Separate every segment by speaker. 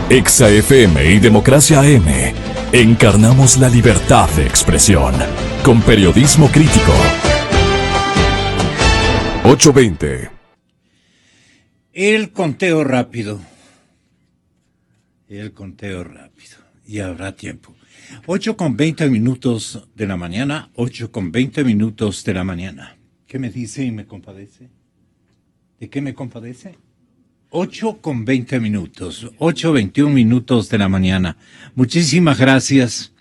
Speaker 1: Exa FM y Democracia AM. Encarnamos la libertad de expresión con periodismo crítico. 8:20.
Speaker 2: El conteo rápido. Y habrá tiempo. 8:20 de la mañana. 8:20 de la mañana. ¿Qué me dice y me compadece? ¿De qué me compadece? 8:20. 8:21 de la mañana. Muchísimas gracias.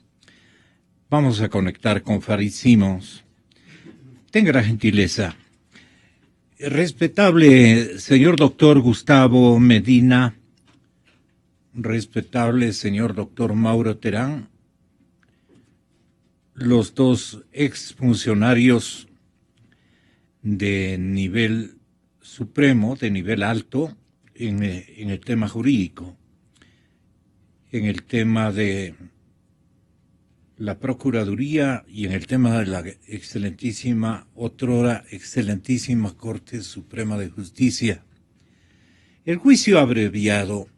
Speaker 2: Vamos a conectar con Farid Simons. Tenga la gentileza. Respetable señor doctor Gustavo Medina, respetable señor doctor Mauro Terán, los dos exfuncionarios de nivel supremo, de nivel alto, en el tema jurídico, en el tema de la Procuraduría y en el tema de la otrora excelentísima Corte Suprema de Justicia. El juicio abreviado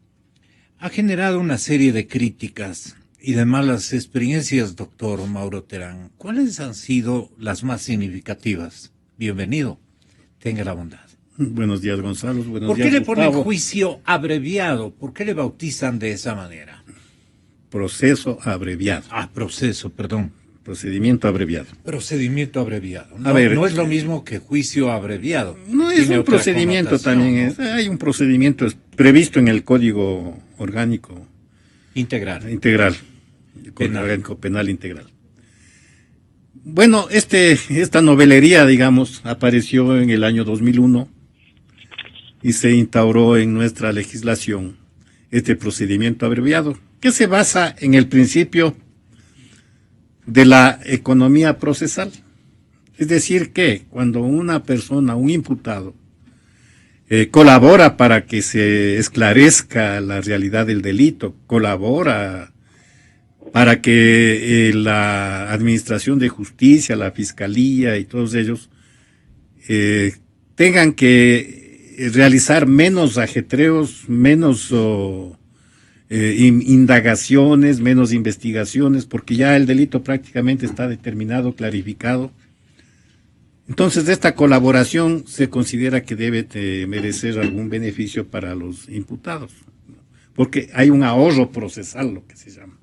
Speaker 2: ha generado una serie de críticas y de malas experiencias, doctor Mauro Terán. ¿Cuáles han sido las más significativas? Bienvenido, tenga la bondad.
Speaker 3: Buenos días, Gonzalo. Buenos días,
Speaker 2: ¿Por qué le ponen
Speaker 3: Gustavo?
Speaker 2: juicio abreviado? ¿Por qué le bautizan de esa manera?
Speaker 3: Proceso abreviado.
Speaker 2: Proceso, perdón.
Speaker 3: Procedimiento abreviado.
Speaker 2: Procedimiento abreviado. No,
Speaker 3: A ver,
Speaker 2: no es lo mismo que juicio abreviado.
Speaker 3: No es un procedimiento también.
Speaker 2: ¿No?
Speaker 3: Hay un procedimiento previsto en el Código Orgánico
Speaker 2: Integral.
Speaker 3: El Código Orgánico Penal Integral. Bueno, esta novelería, digamos, apareció en el año 2001 y se instauró en nuestra legislación este procedimiento abreviado, que se basa en el principio de la economía procesal. Es decir, que cuando una persona, un imputado, colabora para que se esclarezca la realidad del delito, colabora para que la Administración de Justicia, la Fiscalía y todos ellos tengan que realizar menos ajetreos, menos indagaciones, menos investigaciones, porque ya el delito prácticamente está determinado, clarificado. Entonces, esta colaboración se considera que debe merecer algún beneficio para los imputados, porque hay un ahorro procesal, lo que se llama.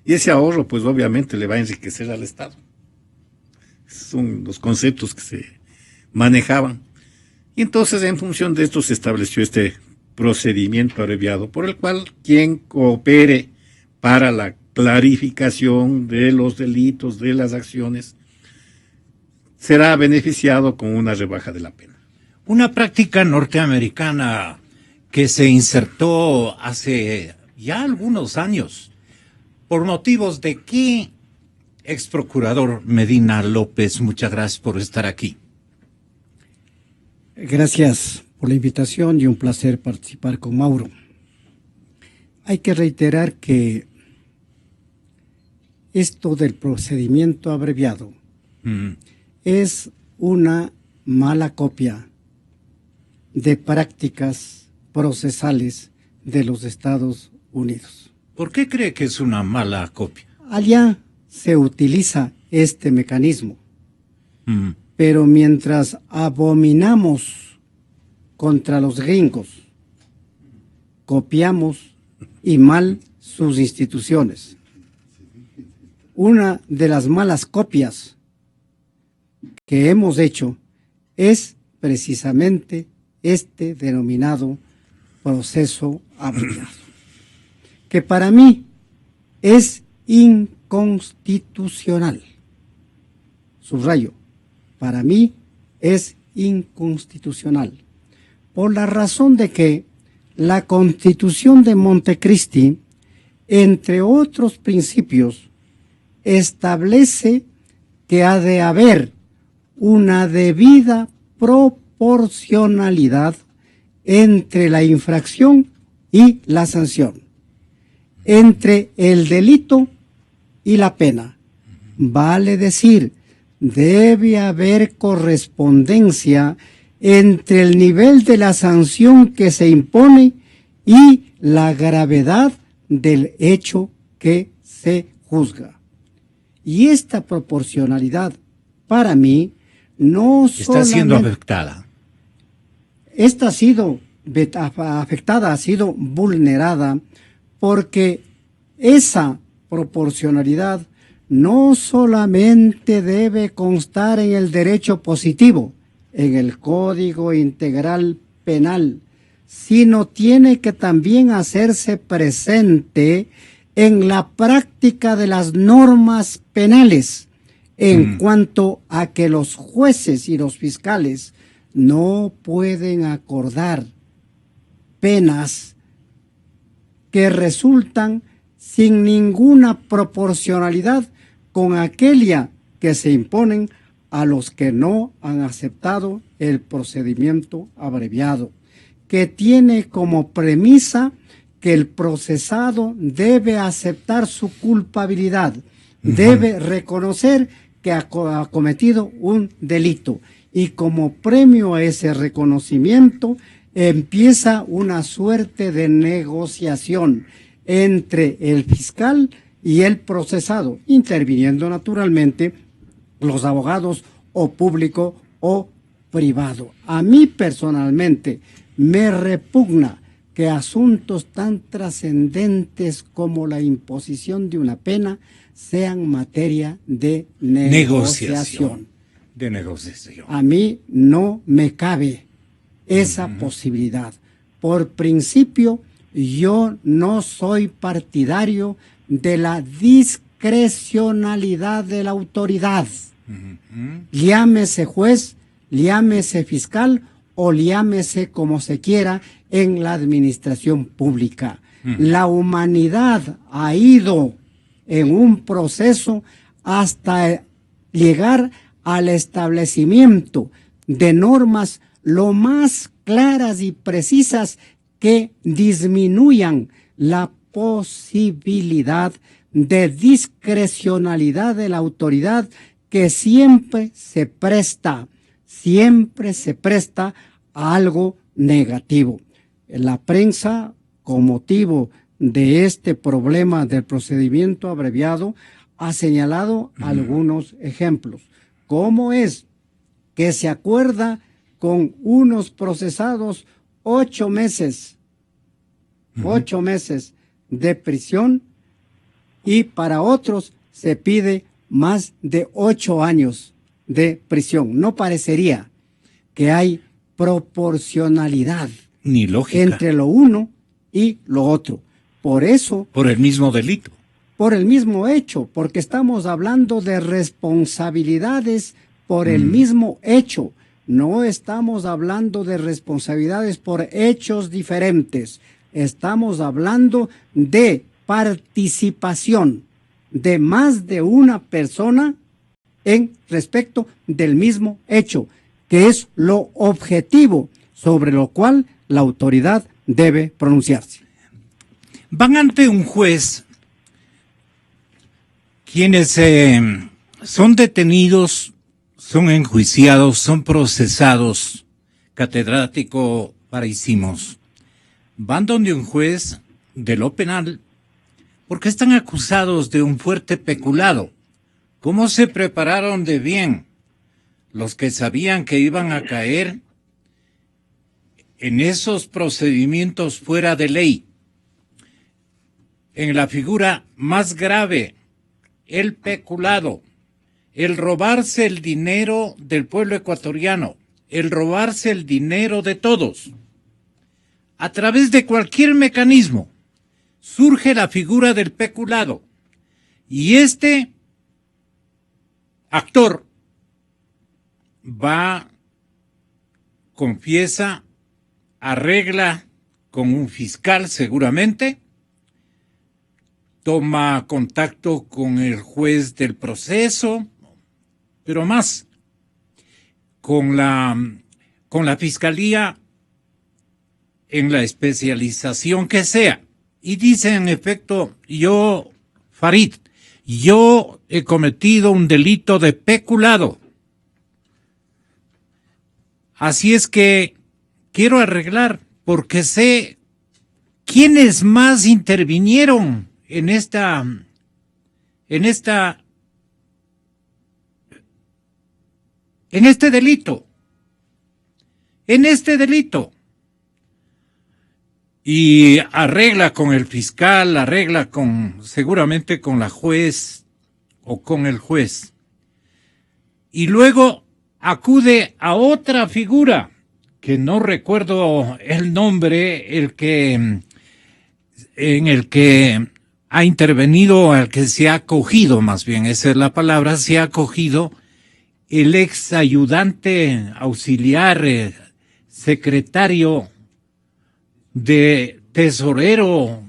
Speaker 3: Y ese ahorro, pues obviamente le va a enriquecer al Estado. Son los conceptos que se manejaban. Y entonces, en función de esto, se estableció este procedimiento abreviado, por el cual quien coopere para la clarificación de los delitos, de las acciones, será beneficiado con una rebaja de la pena.
Speaker 2: Una práctica norteamericana que se insertó hace ya algunos años. ¿Por motivos de qué, ex procurador Medina López? Muchas gracias por estar aquí.
Speaker 4: Gracias por la invitación y un placer participar con Mauro. Hay que reiterar que esto del procedimiento abreviado es una mala copia de prácticas procesales de los Estados Unidos.
Speaker 2: ¿Por qué cree que es una mala copia?
Speaker 4: Allá se utiliza este mecanismo, pero mientras abominamos contra los gringos, copiamos y mal sus instituciones. Una de las malas copias que hemos hecho es precisamente este denominado proceso abreviado, que para mí es inconstitucional. Subrayo, para mí es inconstitucional, por la razón de que la Constitución de Montecristi, entre otros principios, establece que ha de haber una debida proporcionalidad entre la infracción y la sanción, entre el delito y la pena. Vale decir, debe haber correspondencia entre el nivel de la sanción que se impone y la gravedad del hecho que se juzga. Y esta proporcionalidad, para mí, no
Speaker 2: está siendo
Speaker 4: solamente
Speaker 2: afectada.
Speaker 4: esta ha sido afectada, ha sido vulnerada, porque esa proporcionalidad no solamente debe constar en el derecho positivo, en el Código Integral Penal, sino tiene que también hacerse presente en la práctica de las normas penales, en cuanto a que los jueces y los fiscales no pueden acordar penas que resultan sin ninguna proporcionalidad con aquella que se imponen a los que no han aceptado el procedimiento abreviado, que tiene como premisa que el procesado debe aceptar su culpabilidad, debe reconocer que ha cometido un delito, y como premio a ese reconocimiento empieza una suerte de negociación entre el fiscal y el procesado, interviniendo naturalmente los abogados o público o privado. A mí personalmente me repugna que asuntos tan trascendentes como la imposición de una pena sean materia de negociación.
Speaker 2: De negociación.
Speaker 4: A mí no me cabe esa posibilidad. Por principio, yo no soy partidario de la discrecionalidad de la autoridad. Llámese juez, llámese fiscal o llámese como se quiera en la administración pública. La humanidad ha ido en un proceso hasta llegar al establecimiento de normas lo más claras y precisas que disminuyan la posibilidad de discrecionalidad de la autoridad, que siempre se presta a algo negativo. La prensa, con motivo de este problema del procedimiento abreviado, ha señalado algunos ejemplos. ¿Cómo es que se acuerda con unos procesados 8 meses de prisión y para otros se pide más de 8 años de prisión? No parecería que hay proporcionalidad
Speaker 2: ni lógica
Speaker 4: entre lo uno y lo otro. Por eso,
Speaker 2: por el mismo delito,
Speaker 4: por el mismo hecho, porque estamos hablando de responsabilidades por el mismo hecho. No estamos hablando de responsabilidades por hechos diferentes. Estamos hablando de participación de más de una persona en respecto del mismo hecho, que es lo objetivo sobre lo cual la autoridad debe pronunciarse.
Speaker 2: Van ante un juez quienes son detenidos, son enjuiciados, son procesados. Catedrático Paraísimos, van donde un juez de lo penal porque están acusados de un fuerte peculado. ¿Cómo se prepararon de bien los que sabían que iban a caer en esos procedimientos fuera de ley? En la figura más grave, el peculado, el robarse el dinero del pueblo ecuatoriano, el robarse el dinero de todos. A través de cualquier mecanismo surge la figura del peculado, y este actor va, confiesa, arregla con un fiscal seguramente, toma contacto con el juez del proceso, pero más, con la fiscalía en la especialización que sea, y dice en efecto: yo, Farid, yo he cometido un delito de peculado, así es que quiero arreglar porque sé ¿quiénes más intervinieron en este delito? En este delito. Y arregla con el fiscal, arregla seguramente con la juez o con el juez. Y luego acude a otra figura, que no recuerdo el nombre, en el que ha intervenido, al que se ha acogido, más bien, esa es la palabra, se ha acogido el ex ayudante auxiliar, secretario de tesorero,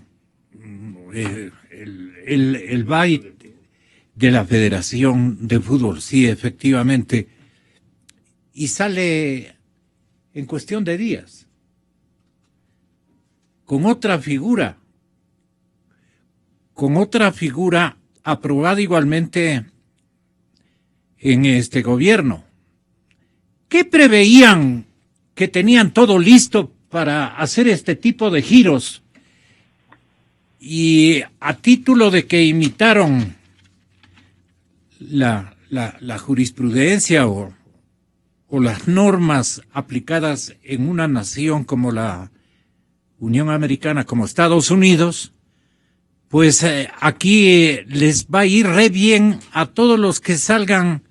Speaker 2: el BAI de la Federación de Fútbol, sí, efectivamente, y sale en cuestión de días con otra figura aprobada igualmente en este gobierno. ¿Qué preveían? Que tenían todo listo para hacer este tipo de giros, y a título de que imitaron la jurisprudencia o las normas aplicadas en una nación como la Unión Americana, como Estados Unidos, pues aquí les va a ir re bien a todos los que salgan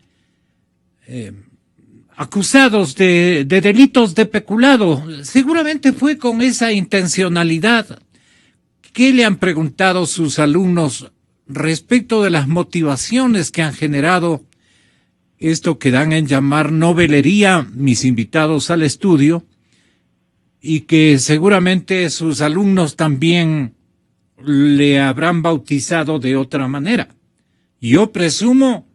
Speaker 2: acusados de delitos de peculado. Seguramente fue con esa intencionalidad. ¿Qué le han preguntado sus alumnos respecto de las motivaciones que han generado esto que dan en llamar novelería, mis invitados al estudio, y que seguramente sus alumnos también le habrán bautizado de otra manera? Yo presumo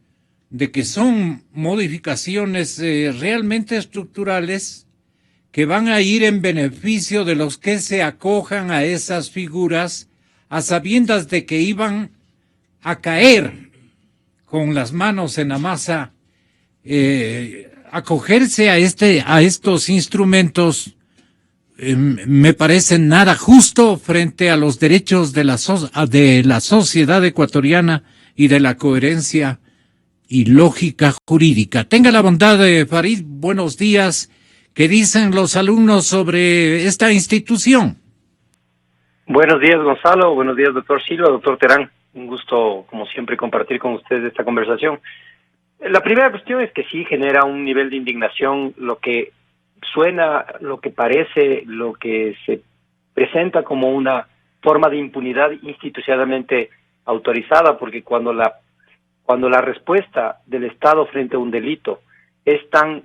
Speaker 2: de que son modificaciones realmente estructurales que van a ir en beneficio de los que se acojan a esas figuras, a sabiendas de que iban a caer con las manos en la masa, acogerse a estos instrumentos. Me parece nada justo frente a los derechos de la sociedad ecuatoriana y de la coherencia y lógica jurídica. Tenga la bondad, Farid, buenos días. ¿Qué dicen los alumnos sobre esta institución?
Speaker 5: Buenos días, Gonzalo. Buenos días, doctor Silva, doctor Terán. Un gusto, como siempre, compartir con ustedes esta conversación. La primera cuestión es que sí genera un nivel de indignación lo que suena, lo que parece, lo que se presenta como una forma de impunidad institucionalmente autorizada, porque cuando la respuesta del Estado frente a un delito es tan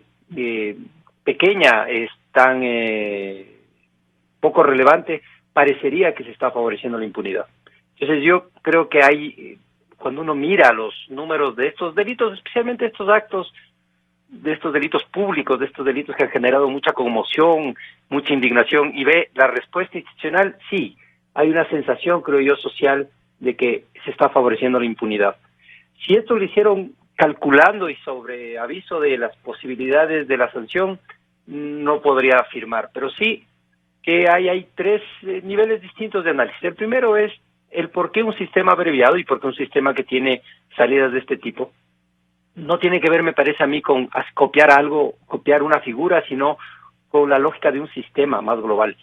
Speaker 5: pequeña, es tan poco relevante, parecería que se está favoreciendo la impunidad. Entonces yo creo que hay, cuando uno mira los números de estos delitos, especialmente estos actos, de estos delitos públicos, de estos delitos que han generado mucha conmoción, mucha indignación, y ve la respuesta institucional, sí, hay una sensación, creo yo, social de que se está favoreciendo la impunidad. Si esto lo hicieron calculando y sobre aviso de las posibilidades de la sanción, no podría afirmar, pero sí que hay tres niveles distintos de análisis. El primero es el por qué un sistema abreviado y por qué un sistema que tiene salidas de este tipo. No tiene que ver, me parece a mí, con copiar algo, copiar una figura, sino con la lógica de un sistema más global.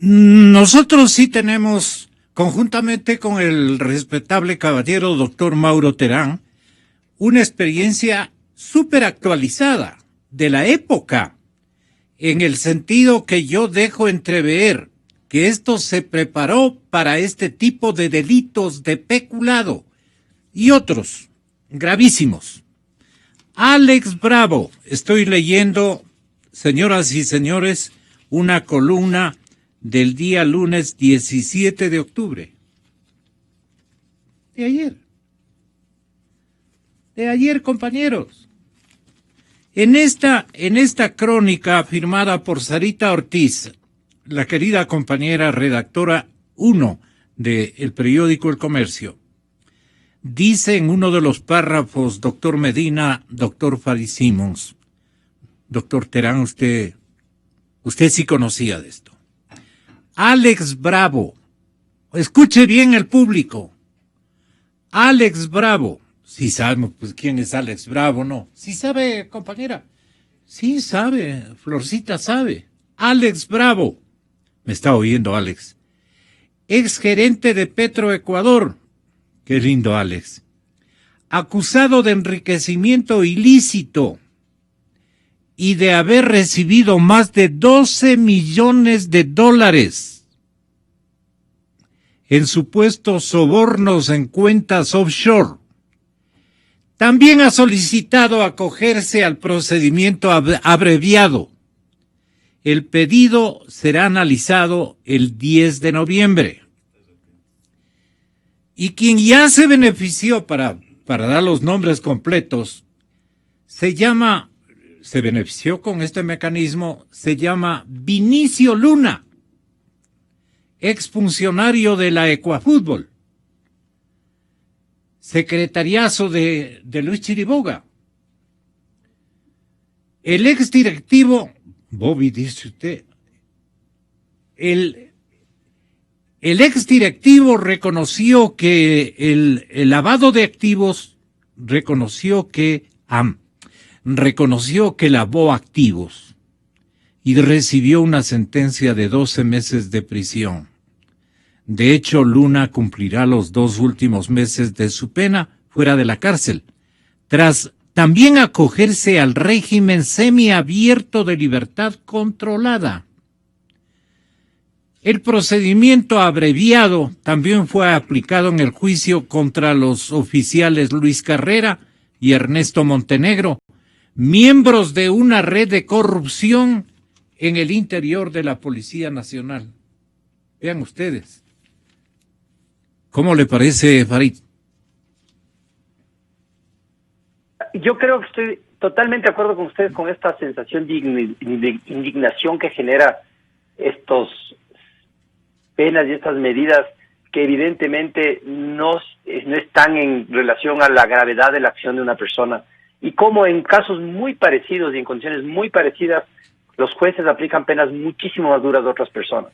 Speaker 2: Nosotros sí tenemos, conjuntamente con el respetable caballero doctor Mauro Terán, una experiencia súper actualizada de la época, en el sentido que yo dejo entrever que esto se preparó para este tipo de delitos de peculado y otros gravísimos. Alex Bravo, estoy leyendo, señoras y señores, una columna del día lunes 17 de octubre. De ayer, compañeros. En esta crónica firmada por Sarita Ortiz, la querida compañera redactora 1 del periódico El Comercio, dice en uno de los párrafos, doctor Medina, doctor Farid Simons, doctor Terán, usted sí conocía de esto. Alex Bravo. Escuche bien el público. Alex Bravo. Sí sabemos, pues, quién es Alex Bravo, ¿no? Sí sabe, compañera. Sí sabe, Florcita sabe. Alex Bravo. Me está oyendo, Alex. Ex gerente de Petroecuador. Qué lindo, Alex. Acusado de enriquecimiento ilícito y de haber recibido más de 12 millones de dólares en supuestos sobornos en cuentas offshore. También ha solicitado acogerse al procedimiento abreviado. El pedido será analizado el 10 de noviembre. Y quien ya se benefició, para dar los nombres completos, se benefició con este mecanismo, se llama Vinicio Luna, exfuncionario de la Ecuafútbol, secretariazo de Luis Chiriboga. El exdirectivo, Bobby dice usted, el exdirectivo reconoció que el lavado de activos, reconoció que lavó activos y recibió una sentencia de 12 meses de prisión. De hecho, Luna cumplirá los 2 últimos meses de su pena fuera de la cárcel, tras también acogerse al régimen semiabierto de libertad controlada. El procedimiento abreviado también fue aplicado en el juicio contra los oficiales Luis Carrera y Ernesto Montenegro, miembros de una red de corrupción en el interior de la Policía Nacional. Vean ustedes. ¿Cómo le parece, Farid?
Speaker 5: Yo creo que estoy totalmente de acuerdo con ustedes con esta sensación de indignación que genera estos penas y estas medidas que evidentemente no están en relación a la gravedad de la acción de una persona, y cómo en casos muy parecidos y en condiciones muy parecidas los jueces aplican penas muchísimo más duras de otras personas.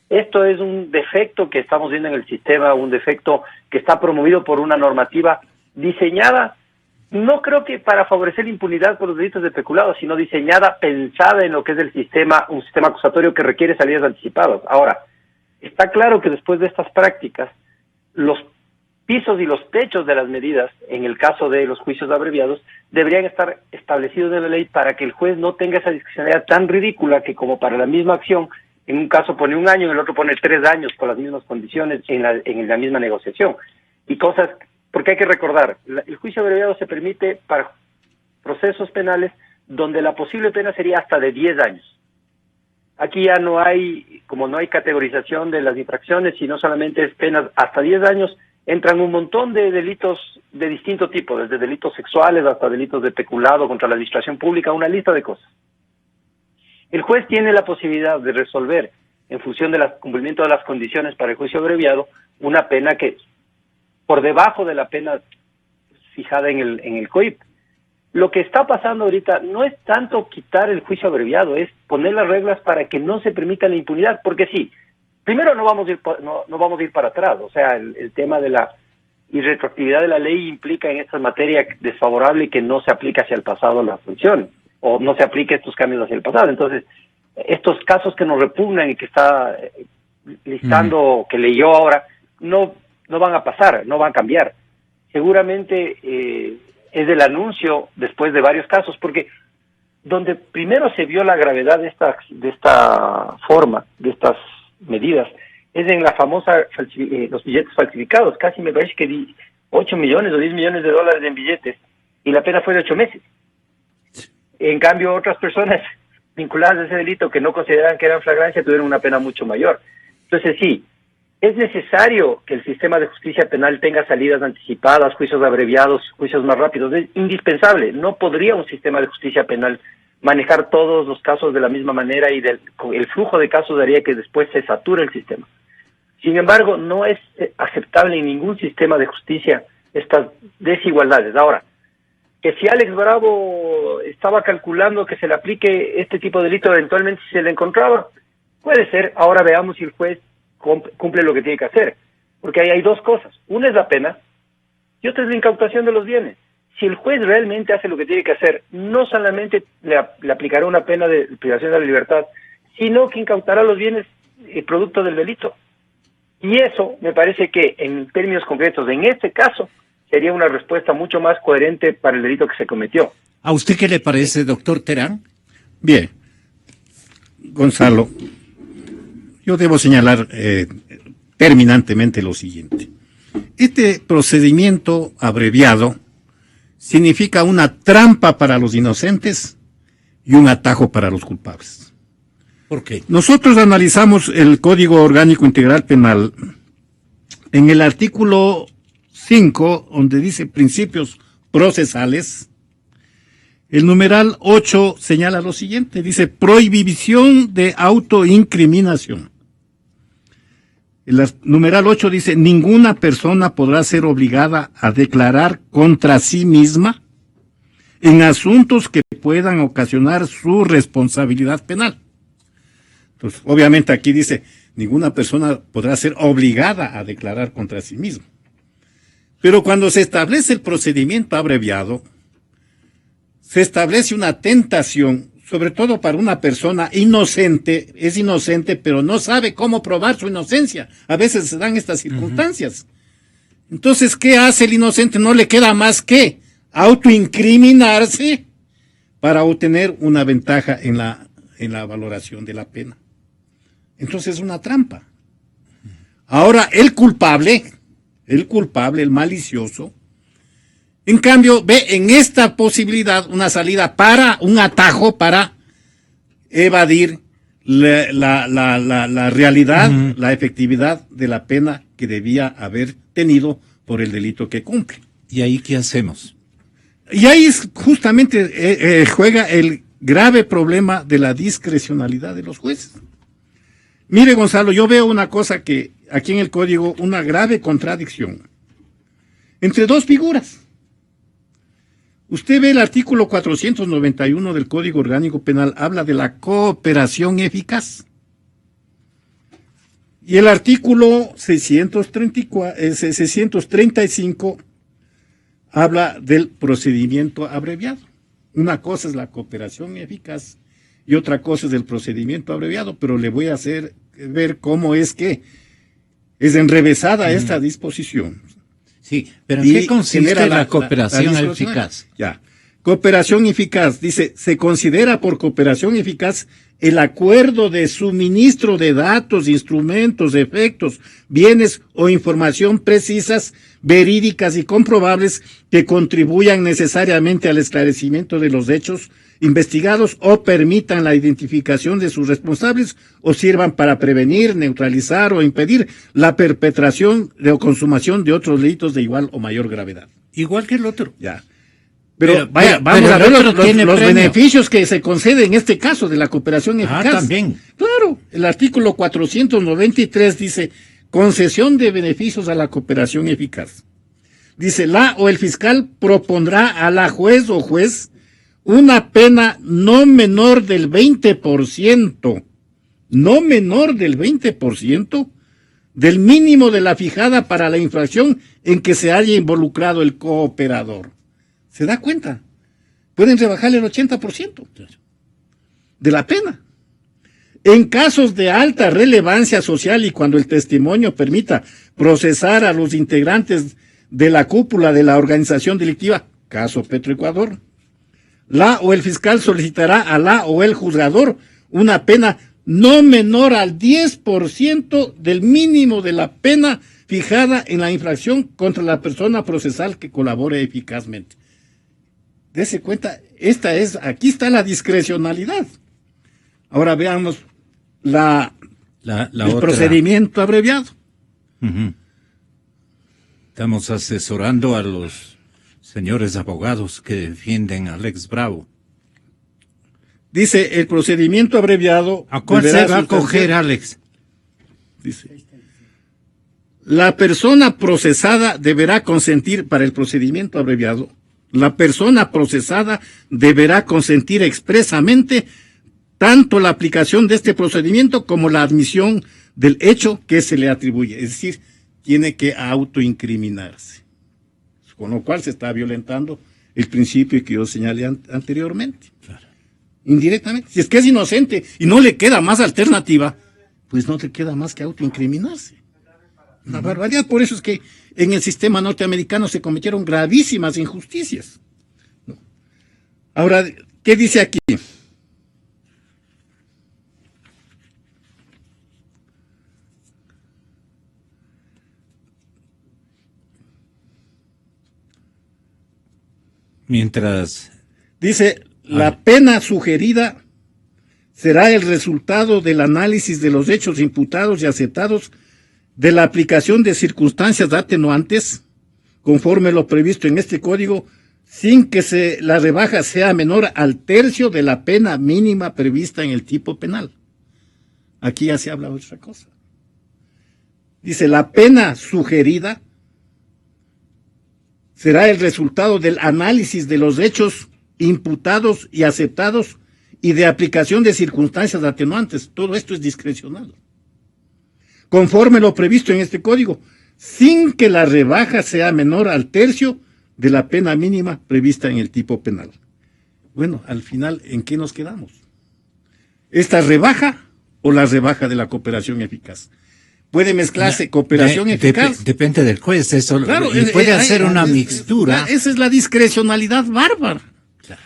Speaker 5: Esto es un defecto que estamos viendo en el sistema, un defecto que está promovido por una normativa diseñada, no creo que para favorecer la impunidad por los delitos de peculado, sino diseñada, pensada en lo que es el sistema, un sistema acusatorio que requiere salidas anticipadas. Ahora, está claro que después de estas prácticas, los pisos y los techos de las medidas, en el caso de los juicios abreviados, deberían estar establecidos en la ley para que el juez no tenga esa discrecionalidad tan ridícula que, como para la misma acción, en un caso pone 1 año, en el otro pone 3 años con las mismas condiciones en la misma negociación. Y cosas, porque hay que recordar, el juicio abreviado se permite para procesos penales donde la posible pena sería hasta de 10 años. Aquí ya no hay, como no hay categorización de las infracciones, sino solamente es penas hasta 10 años, entran un montón de delitos de distinto tipo, desde delitos sexuales hasta delitos de peculado contra la administración pública, una lista de cosas. El juez tiene la posibilidad de resolver, en función del cumplimiento de las condiciones para el juicio abreviado, una pena que por debajo de la pena fijada en el COIP. Lo que está pasando ahorita no es tanto quitar el juicio abreviado, es poner las reglas para que no se permita la impunidad, porque sí, primero no vamos a ir para atrás, o sea, el tema de la irretroactividad de la ley implica en esta materia desfavorable que no se aplica hacia el pasado la función, o no se aplique estos cambios hacia el pasado. Entonces, estos casos que nos repugnan y que está listando, que leyó ahora, no van a pasar, no van a cambiar. Seguramente es el anuncio después de varios casos, porque donde primero se vio la gravedad de esta forma, de estas medidas, es en la famosa los billetes falsificados. Casi me parece que 8 millones o 10 millones de dólares en billetes, y la pena fue de 8 meses. En cambio, otras personas vinculadas a ese delito que no consideraban que eran flagrancia tuvieron una pena mucho mayor. Entonces sí, es necesario que el sistema de justicia penal tenga salidas anticipadas, juicios abreviados, juicios más rápidos. Es indispensable. No podría un sistema de justicia penal manejar todos los casos de la misma manera, y el flujo de casos haría que después se sature el sistema. Sin embargo, no es aceptable en ningún sistema de justicia estas desigualdades. Ahora, que si Alex Bravo estaba calculando que se le aplique este tipo de delito eventualmente si se le encontraba, Puede ser, ahora veamos si el juez cumple lo que tiene que hacer, porque ahí hay dos cosas. Una es la pena y otra es la incautación de los bienes. Si el juez realmente hace lo que tiene que hacer, no solamente le aplicará una pena de privación de la libertad, sino que incautará los bienes producto del delito. Y eso me parece que en términos concretos, en este caso, sería una respuesta mucho más coherente para el delito que se cometió.
Speaker 2: ¿A usted qué le parece, doctor Terán?
Speaker 3: Bien, Gonzalo, yo debo señalar terminantemente lo siguiente. Este procedimiento abreviado significa una trampa para los inocentes y un atajo para los culpables.
Speaker 2: ¿Por qué?
Speaker 3: Nosotros analizamos el Código Orgánico Integral Penal en el artículo 5, donde dice principios procesales. El numeral 8 señala lo siguiente, dice prohibición de autoincriminación. El numeral 8 dice, ninguna persona podrá ser obligada a declarar contra sí misma en asuntos que puedan ocasionar su responsabilidad penal. Entonces, obviamente aquí dice, ninguna persona podrá ser obligada a declarar contra sí misma. Pero cuando se establece el procedimiento abreviado, se establece una tentación, sobre todo para una persona inocente, es inocente, pero no sabe cómo probar su inocencia. A veces se dan estas circunstancias. Entonces, ¿qué hace el inocente? No le queda más que autoincriminarse para obtener una ventaja en la valoración de la pena. Entonces es una trampa. Ahora, el culpable, el malicioso, en cambio, ve en esta posibilidad una salida un atajo para evadir la realidad, la efectividad de la pena que debía haber tenido por el delito que cumple.
Speaker 2: ¿Y ahí qué hacemos?
Speaker 3: Y ahí justamente juega el grave problema de la discrecionalidad de los jueces. Mire, Gonzalo, yo veo una cosa que aquí en el código, una grave contradicción entre dos figuras. Usted ve el artículo 491 del Código Orgánico Penal, habla de la cooperación eficaz. Y el artículo 635 habla del procedimiento abreviado. Una cosa es la cooperación eficaz y otra cosa es el procedimiento abreviado, pero le voy a hacer ver cómo es que es enrevesada esta disposición.
Speaker 2: Sí, pero ¿en qué consiste la cooperación eficaz?
Speaker 3: Ya. Cooperación eficaz, dice, se considera por cooperación eficaz el acuerdo de suministro de datos, instrumentos, efectos, bienes o información precisas, verídicas y comprobables que contribuyan necesariamente al esclarecimiento de los hechos investigados o permitan la identificación de sus responsables o sirvan para prevenir, neutralizar o impedir la perpetración o consumación de otros delitos de igual o mayor gravedad.
Speaker 2: Igual que el otro.
Speaker 3: Ya. Pero vamos a ver los beneficios que se conceden en este caso de la cooperación eficaz.
Speaker 2: También.
Speaker 3: Claro, el artículo 493 dice concesión de beneficios a la cooperación eficaz. Dice, la o el fiscal propondrá a la juez o juez una pena no menor del 20%, no menor del 20% del mínimo de la fijada para la infracción en que se haya involucrado el cooperador. ¿Se da cuenta? Pueden rebajarle el 80% de la pena. En casos de alta relevancia social y cuando el testimonio permita procesar a los integrantes de la cúpula de la organización delictiva, caso Petroecuador, la o el fiscal solicitará a la o el juzgador una pena no menor al 10% del mínimo de la pena fijada en la infracción contra la persona procesal que colabore eficazmente. Dese cuenta, aquí está la discrecionalidad. Ahora veamos el
Speaker 2: otra.
Speaker 3: Procedimiento abreviado.
Speaker 2: Estamos asesorando a los señores abogados que defienden a Alex Bravo.
Speaker 3: Dice, el procedimiento abreviado...
Speaker 2: ¿A cuál se va a acoger, Alex?
Speaker 3: Dice, la persona procesada deberá consentir para el procedimiento abreviado. La persona procesada deberá consentir expresamente tanto la aplicación de este procedimiento como la admisión del hecho que se le atribuye. Es decir, tiene que autoincriminarse, con lo cual se está violentando el principio que yo señalé anteriormente. Claro. Indirectamente. Si es que es inocente y no le queda más alternativa, pues no le queda más que autoincriminarse. Una barbaridad. Por eso es que en el sistema norteamericano se cometieron gravísimas injusticias. ¿No? Ahora, ¿qué dice aquí?
Speaker 2: Mientras
Speaker 3: dice, la pena sugerida será el resultado del análisis de los hechos imputados y aceptados, de la aplicación de circunstancias atenuantes, conforme lo previsto en este código, sin que la rebaja sea menor al tercio de la pena mínima prevista en el tipo penal. Aquí ya se habla de otra cosa. Dice, la pena sugerida será el resultado del análisis de los hechos imputados y aceptados y de aplicación de circunstancias atenuantes. Todo esto es discrecional. Conforme lo previsto en este código, sin que la rebaja sea menor al tercio de la pena mínima prevista en el tipo penal. Bueno, al final, ¿en qué nos quedamos? ¿Esta rebaja o la rebaja de la cooperación eficaz? Puede mezclarse cooperación eficaz.
Speaker 2: Depende del juez, eso.
Speaker 3: Claro,
Speaker 2: y puede hacer una mixtura.
Speaker 3: Esa es la discrecionalidad bárbara. Claro.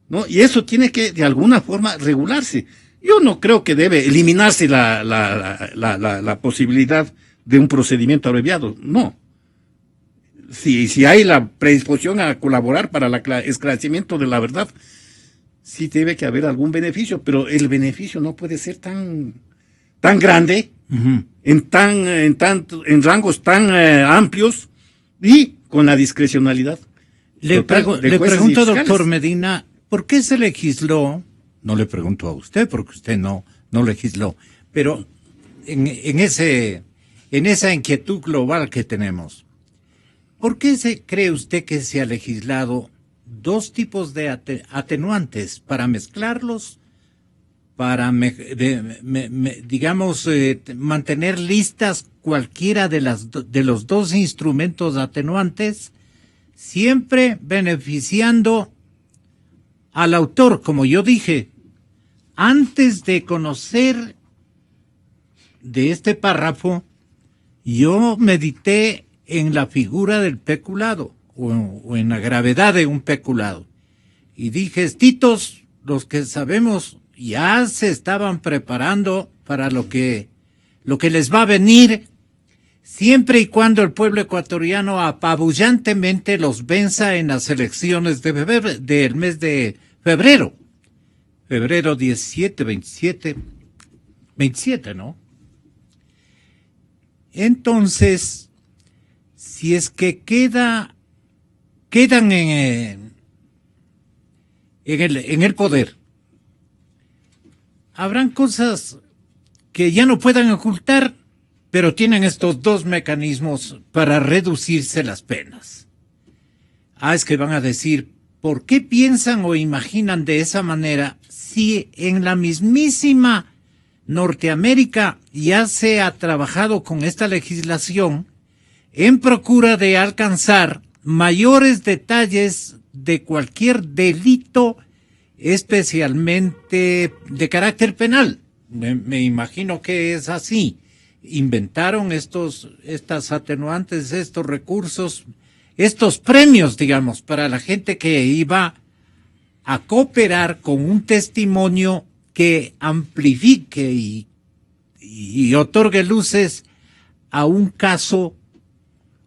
Speaker 3: ¿No? Y eso tiene que, de alguna forma, regularse. Yo no creo que debe eliminarse la posibilidad de un procedimiento abreviado. No. Si hay la predisposición a colaborar para el esclarecimiento de la verdad, sí debe que haber algún beneficio, pero el beneficio no puede ser tan grande. Uh-huh. en rangos tan amplios y con la discrecionalidad.
Speaker 2: Le pregunto, doctor Medina, ¿por qué se legisló? No le pregunto a usted, porque usted no legisló, pero en esa inquietud global que tenemos, ¿por qué cree usted que se ha legislado dos tipos de atenuantes para mezclarlos? Para, mantener listas cualquiera de los dos instrumentos atenuantes, siempre beneficiando al autor, como yo dije, antes de conocer de este párrafo, yo medité en la figura del peculado, o en la gravedad de un peculado, y dije, estitos, los que sabemos, ya se estaban preparando para lo que les va a venir, siempre y cuando el pueblo ecuatoriano apabullantemente los venza en las elecciones del mes de febrero. Febrero 17, 27, ¿no? Entonces, si es que quedan en el poder, habrán cosas que ya no puedan ocultar, pero tienen estos dos mecanismos para reducirse las penas. Es que van a decir, ¿por qué piensan o imaginan de esa manera si en la mismísima Norteamérica ya se ha trabajado con esta legislación en procura de alcanzar mayores detalles de cualquier delito, especialmente de carácter penal? Me imagino que es así. Inventaron estas atenuantes, estos recursos, estos premios, digamos, para la gente que iba a cooperar con un testimonio que amplifique y otorgue luces a un caso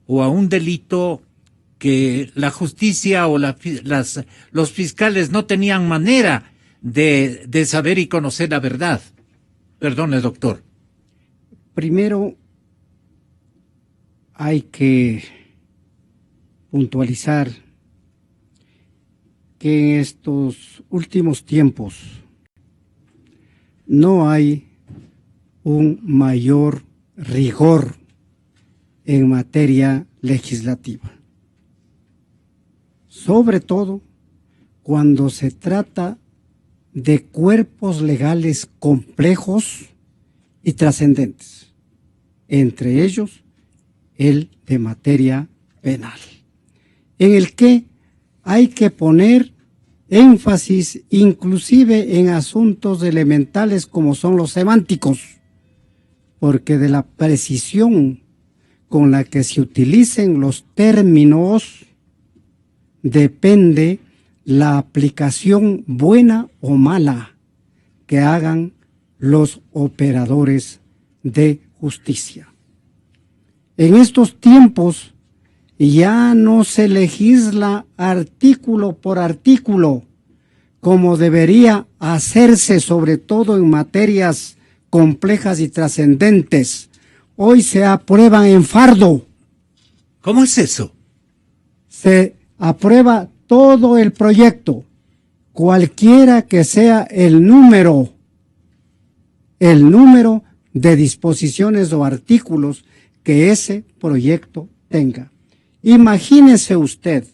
Speaker 2: o a un delito que la justicia o los fiscales no tenían manera de saber y conocer la verdad. Perdone, doctor.
Speaker 4: Primero, hay que puntualizar que en estos últimos tiempos no hay un mayor rigor en materia legislativa. Sobre todo cuando se trata de cuerpos legales complejos y trascendentes, entre ellos el de materia penal, en el que hay que poner énfasis inclusive en asuntos elementales como son los semánticos, porque de la precisión con la que se utilicen los términos depende la aplicación buena o mala que hagan los operadores de justicia. En estos tiempos ya no se legisla artículo por artículo, como debería hacerse, sobre todo en materias complejas y trascendentes. Hoy se aprueban en fardo.
Speaker 2: ¿Cómo es eso?
Speaker 4: Se aprueba todo el proyecto, cualquiera que sea el número de disposiciones o artículos que ese proyecto tenga. Imagínese usted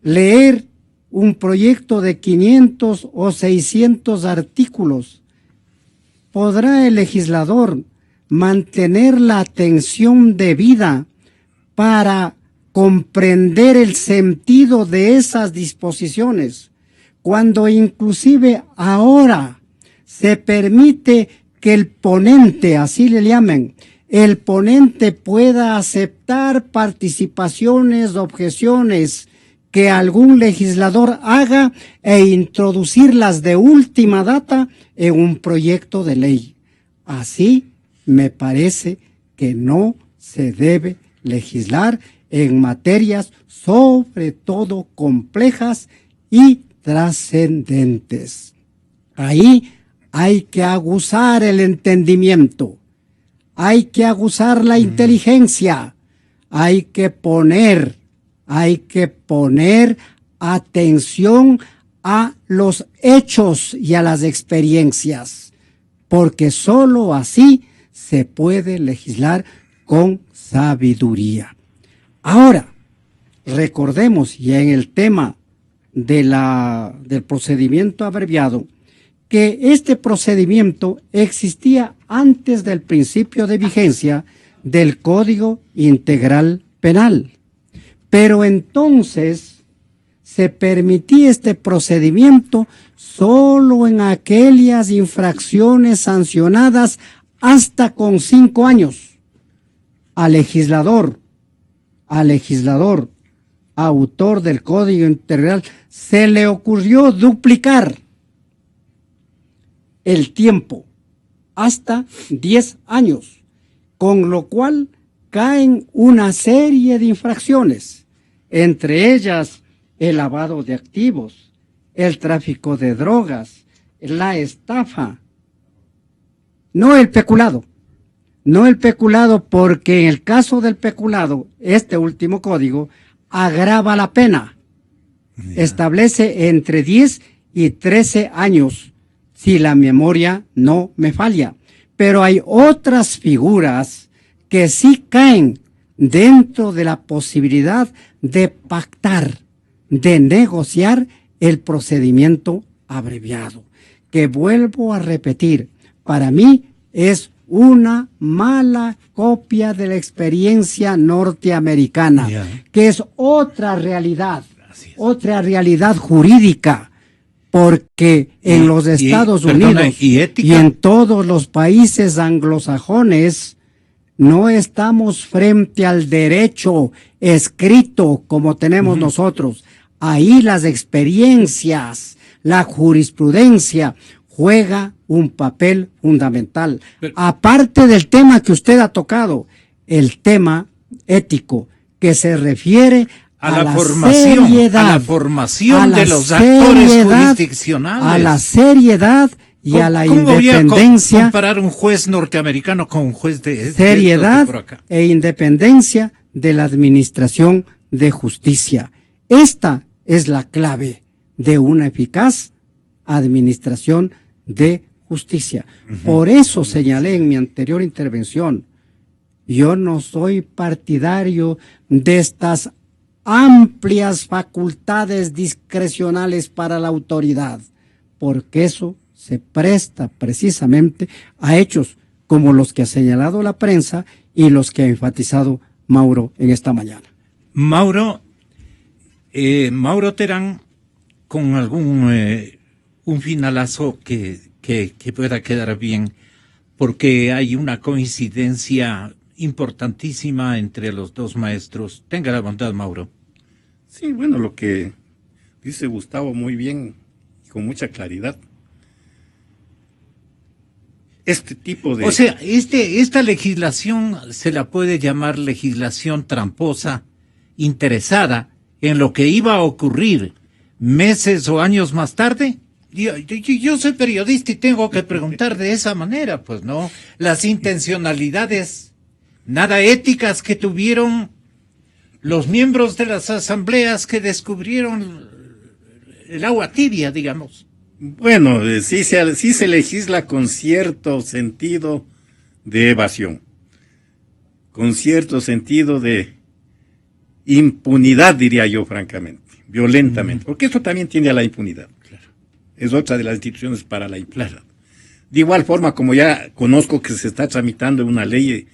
Speaker 4: leer un proyecto de 500 o 600 artículos. ¿Podrá el legislador mantener la atención debida para comprender el sentido de esas disposiciones, cuando inclusive ahora se permite que el ponente, así le llamen, el ponente pueda aceptar participaciones, objeciones que algún legislador haga e introducirlas de última data en un proyecto de ley? Así me parece que no se debe legislar en materias sobre todo complejas y trascendentes. Ahí hay que aguzar el entendimiento, hay que aguzar la inteligencia, hay que poner atención a los hechos y a las experiencias, porque sólo así se puede legislar con sabiduría. Ahora, recordemos, ya en el tema del procedimiento abreviado, que este procedimiento existía antes del principio de vigencia del Código Integral Penal. Pero entonces se permitía este procedimiento solo en aquellas infracciones sancionadas hasta con 5 años. Al legislador, autor del Código Integral, se le ocurrió duplicar el tiempo hasta 10 años, con lo cual caen una serie de infracciones, entre ellas el lavado de activos, el tráfico de drogas, la estafa, no el peculado, porque en el caso del peculado, este último código agrava la pena, establece entre 10 y 13 años, si la memoria no me falla. Pero hay otras figuras que sí caen dentro de la posibilidad de pactar, de negociar el procedimiento abreviado, que vuelvo a repetir, para mí es una mala copia de la experiencia norteamericana, que es otra realidad jurídica, porque en los Estados Unidos y en todos los países anglosajones no estamos frente al derecho escrito como tenemos nosotros. Ahí las experiencias, la jurisprudencia juega un papel fundamental. Aparte del tema que usted ha tocado, el tema ético, que se refiere a la formación
Speaker 2: de los actores jurisdiccionales,
Speaker 4: a la seriedad y a la independencia.
Speaker 2: ¿Cómo comparar un juez norteamericano con un juez de
Speaker 4: seriedad e independencia de la administración de justicia? Esta es la clave de una eficaz administración de justicia. Por eso señalé en mi anterior intervención, yo no soy partidario de estas amplias facultades discrecionales para la autoridad, porque eso se presta precisamente a hechos como los que ha señalado la prensa y los que ha enfatizado Mauro en esta mañana.
Speaker 2: Mauro Terán, con algún un finalazo que pueda quedar bien, porque hay una coincidencia importantísima entre los dos maestros. Tenga la bondad, Mauro.
Speaker 3: Sí, bueno, lo que dice Gustavo muy bien y con mucha claridad. Este tipo de...
Speaker 2: O sea, esta legislación se la puede llamar legislación tramposa, interesada en lo que iba a ocurrir meses o años más tarde. Yo soy periodista y tengo que preguntar de esa manera, pues, ¿no? Las intencionalidades nada éticas que tuvieron los miembros de las asambleas que descubrieron el agua tibia, digamos.
Speaker 3: Bueno, sí se legisla con cierto sentido de evasión, con cierto sentido de impunidad, diría yo francamente, violentamente, porque esto también tiende a la impunidad. Claro. Es otra de las instituciones para la impunidad. Claro. De igual forma, como ya conozco que se está tramitando una ley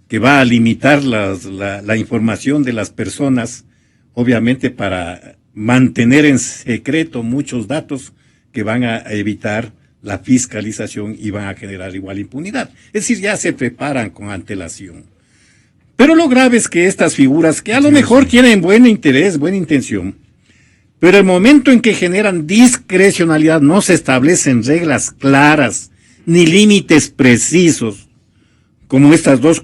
Speaker 3: que va a limitar la información de las personas, obviamente para mantener en secreto muchos datos que van a evitar la fiscalización y van a generar igual impunidad. Es decir, ya se preparan con antelación. Pero lo grave es que estas figuras, que a lo mejor tienen buen interés, buena intención, pero el momento en que generan discrecionalidad, no se establecen reglas claras, ni límites precisos, como estas dos,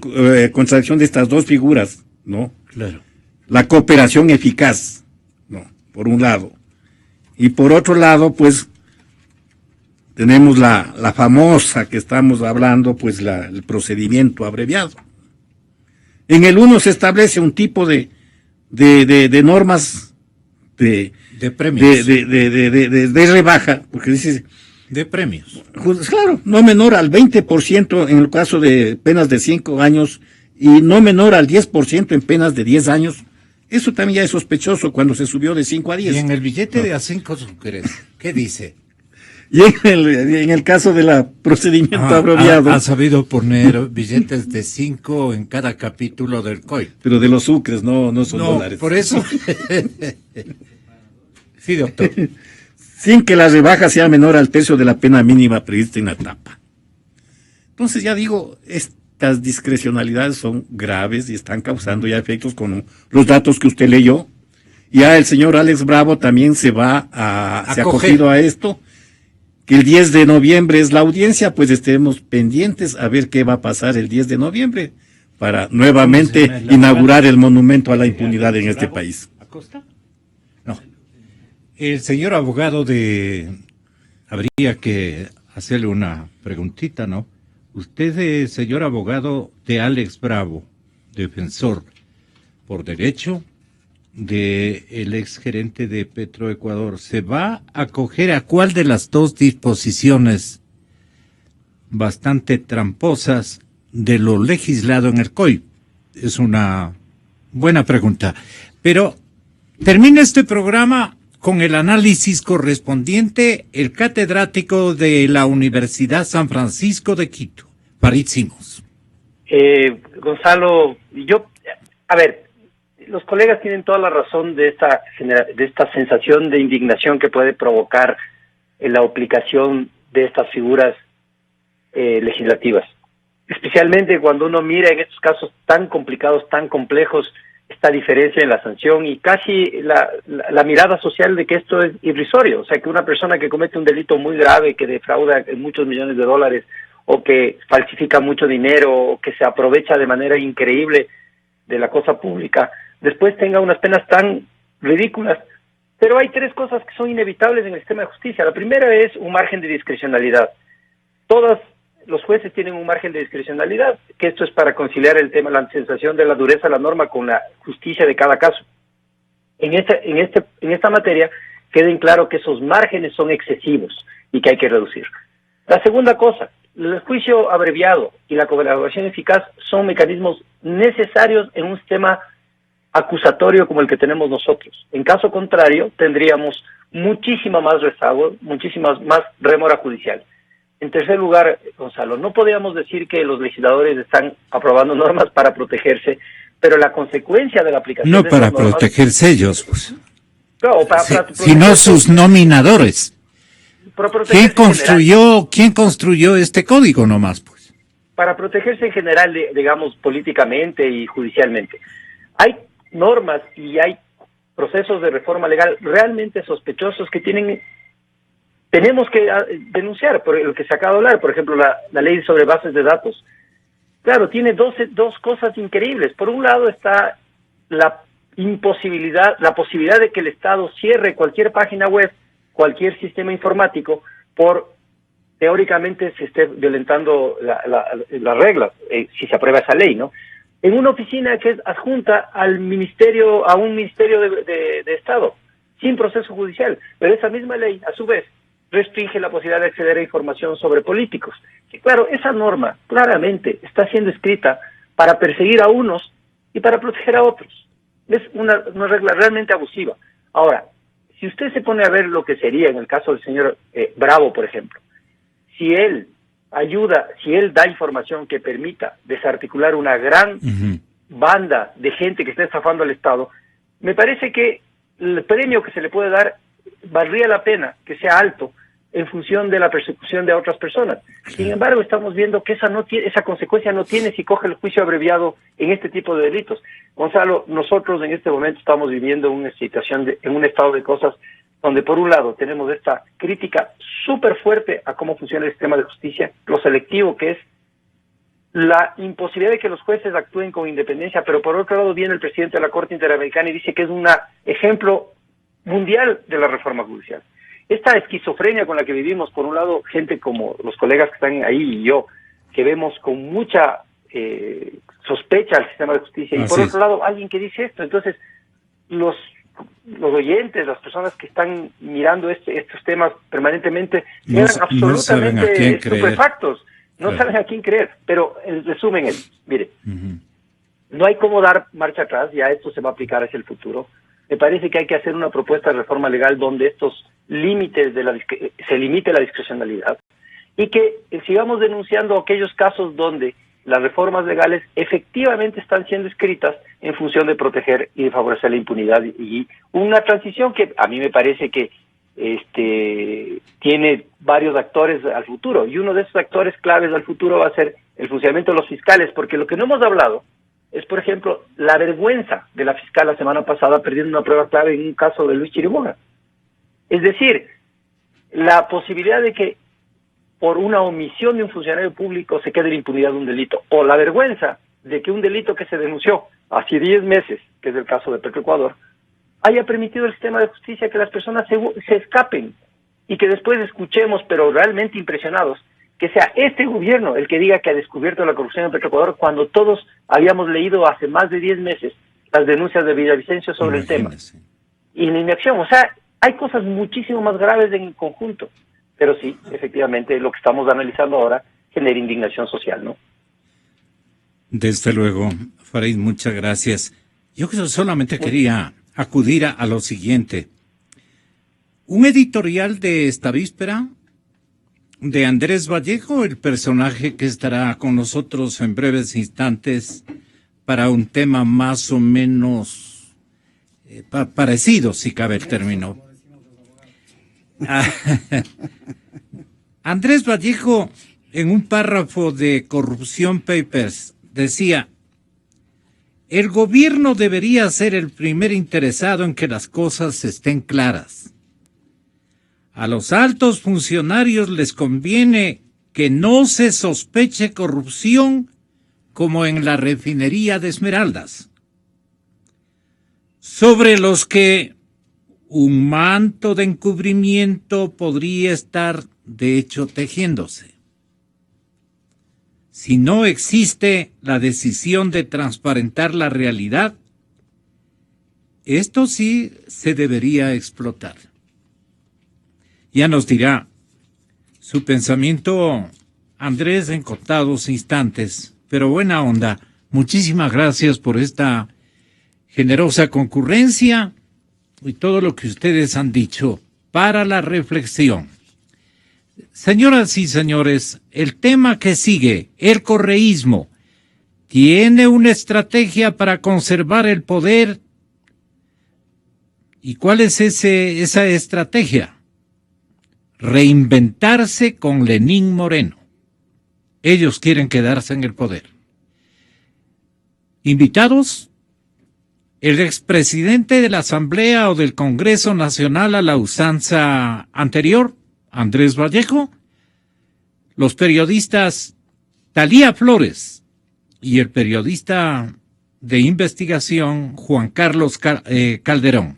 Speaker 3: contradicción de estas dos figuras, ¿no?
Speaker 2: Claro.
Speaker 3: La cooperación eficaz, ¿no? Por un lado. Y por otro lado, pues, tenemos la famosa que estamos hablando, pues, el procedimiento abreviado. En el uno se establece un tipo de normas de premios. De rebaja, porque dice...
Speaker 2: De premios.
Speaker 3: Pues, claro, no menor al 20% en el caso de penas de 5 años y no menor al 10% en penas de 10 años. Eso también ya es sospechoso cuando se subió de 5 a 10.
Speaker 2: Y en el billete de A5, ¿qué dice?
Speaker 3: Y en el caso de la procedimiento abreviado.
Speaker 2: Ha sabido poner billetes de 5 en cada capítulo del COI.
Speaker 3: Pero de los sucres, no son dólares.
Speaker 2: Por eso. Sí, doctor.
Speaker 3: Sin que la rebaja sea menor al tercio de la pena mínima prevista en la tapa. Entonces ya digo, estas discrecionalidades son graves y están causando ya efectos con los datos que usted leyó. Ya el señor Alex Bravo también se ha acogido a esto, que el 10 de noviembre es la audiencia, pues estemos pendientes a ver qué va a pasar el 10 de noviembre para nuevamente inaugurar el monumento a la impunidad en este país.
Speaker 2: ¿Acosta? No. El señor abogado habría que hacerle una preguntita, ¿no? Usted, señor abogado de Alex Bravo, defensor por derecho del exgerente de Petroecuador, ¿se va a acoger a cuál de las dos disposiciones bastante tramposas de lo legislado en el COI? Es una buena pregunta. Pero termina este programa con el análisis correspondiente el catedrático de la Universidad San Francisco de Quito, Farid Simons.
Speaker 5: Gonzalo, los colegas tienen toda la razón de esta sensación de indignación que puede provocar la aplicación de estas figuras legislativas. Especialmente cuando uno mira en estos casos tan complicados, tan complejos, esta diferencia en la sanción y casi la mirada social de que esto es irrisorio. O sea, que una persona que comete un delito muy grave, que defrauda muchos millones de dólares, o que falsifica mucho dinero, o que se aprovecha de manera increíble de la cosa pública, después tenga unas penas tan ridículas. Pero hay tres cosas que son inevitables en el sistema de justicia. La primera es un margen de discrecionalidad. Todos los jueces tienen un margen de discrecionalidad, que esto es para conciliar el tema, la sensación de la dureza de la norma con la justicia de cada caso. En esta materia queda en claro que esos márgenes son excesivos y que hay que reducir. La segunda cosa, el juicio abreviado y la colaboración eficaz son mecanismos necesarios en un sistema acusatorio como el que tenemos nosotros. En caso contrario, tendríamos muchísima más rezago, muchísima más rémora judicial. En tercer lugar, Gonzalo, no podríamos decir que los legisladores están aprobando normas para protegerse, pero la consecuencia de la aplicación
Speaker 2: No
Speaker 5: de
Speaker 2: para
Speaker 5: esas normas,
Speaker 2: protegerse ellos, pues,
Speaker 5: claro, para
Speaker 2: sino sus nominadores.
Speaker 5: para protegerse
Speaker 2: ¿Quién construyó este código nomás, pues?
Speaker 5: para protegerse en general, digamos, políticamente y judicialmente. Hay normas y hay procesos de reforma legal realmente sospechosos que tenemos que denunciar, por lo que se acaba de hablar, por ejemplo, la ley sobre bases de datos. Claro, tiene dos cosas increíbles. Por un lado está la posibilidad de que el Estado cierre cualquier página web, cualquier sistema informático, teóricamente se esté violentando las reglas, si se aprueba esa ley, ¿no? En una oficina que es adjunta a un ministerio de Estado, sin proceso judicial. Pero esa misma ley, a su vez, restringe la posibilidad de acceder a información sobre políticos. Que claro, esa norma claramente está siendo escrita para perseguir a unos y para proteger a otros. Es una regla realmente abusiva. Ahora, si usted se pone a ver lo que sería en el caso del señor Bravo, por ejemplo, si él da información que permita desarticular una gran banda de gente que está estafando al Estado, me parece que el premio que se le puede dar valdría la pena que sea alto en función de la persecución de otras personas. Sin embargo, estamos viendo que esa consecuencia no tiene si coge el juicio abreviado en este tipo de delitos. Gonzalo, nosotros en este momento estamos viviendo una situación en un estado de cosas donde por un lado tenemos esta crítica súper fuerte a cómo funciona el sistema de justicia, lo selectivo que es, la imposibilidad de que los jueces actúen con independencia, pero por otro lado viene el presidente de la Corte Interamericana y dice que es un ejemplo mundial de la reforma judicial. Esta esquizofrenia con la que vivimos, por un lado, gente como los colegas que están ahí y yo, que vemos con mucha sospecha al sistema de justicia, y por otro lado, alguien que dice esto. Entonces, los oyentes, las personas que están mirando estos temas permanentemente, quedan absolutamente estupefactos. No saben a quién creer, pero el resumen es, mire, no hay cómo dar marcha atrás, ya esto se va a aplicar hacia el futuro. Me parece que hay que hacer una propuesta de reforma legal donde estos límites se limite la discrecionalidad y que sigamos denunciando aquellos casos donde las reformas legales efectivamente están siendo escritas en función de proteger y de favorecer la impunidad y una transición que a mí me parece que tiene varios actores al futuro, y uno de esos actores claves al futuro va a ser el funcionamiento de los fiscales, porque lo que no hemos hablado es, por ejemplo, la vergüenza de la fiscal la semana pasada perdiendo una prueba clave en un caso de Luis Chiriboga. Es decir, la posibilidad de que por una omisión de un funcionario público se quede la impunidad de un delito, o la vergüenza de que un delito que se denunció hace 10 meses, que es el caso de Petroecuador, haya permitido el sistema de justicia que las personas se escapen y que después escuchemos, pero realmente impresionados, que sea este gobierno el que diga que ha descubierto la corrupción en Petroecuador cuando todos habíamos leído hace más de 10 meses las denuncias de Villavicencio sobre el tema. Y la inacción, o sea, hay cosas muchísimo más graves en conjunto, pero sí, efectivamente, lo que estamos analizando ahora genera indignación social, ¿no?
Speaker 2: Desde luego, Farid, muchas gracias. Yo solamente quería acudir a lo siguiente. Un editorial de esta víspera de Andrés Vallejo, el personaje que estará con nosotros en breves instantes para un tema más o menos parecido, si cabe el término. Andrés Vallejo, en un párrafo de Corrupción Papers, decía: el gobierno debería ser el primer interesado en que las cosas estén claras. A los altos funcionarios les conviene que no se sospeche corrupción como en la refinería de Esmeraldas, sobre los que un manto de encubrimiento podría estar, de hecho, tejiéndose. Si no existe la decisión de transparentar la realidad, esto sí se debería explotar. Ya nos dirá su pensamiento Andrés en contados instantes, pero buena onda. Muchísimas gracias por esta generosa concurrencia y todo lo que ustedes han dicho para la reflexión. Señoras y señores, el tema que sigue, el correísmo, ¿tiene una estrategia para conservar el poder? ¿Y cuál es esa estrategia? Reinventarse con Lenín Moreno. Ellos quieren quedarse en el poder. Invitados, el expresidente de la Asamblea o del Congreso Nacional a la usanza anterior, Andrés Vallejo, los periodistas Talía Flores y el periodista de investigación Juan Carlos Calderón.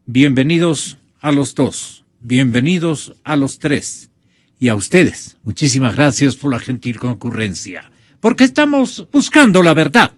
Speaker 2: Bienvenidos a los dos, bienvenidos a los tres. Y a ustedes, muchísimas gracias por la gentil concurrencia, porque estamos buscando la verdad.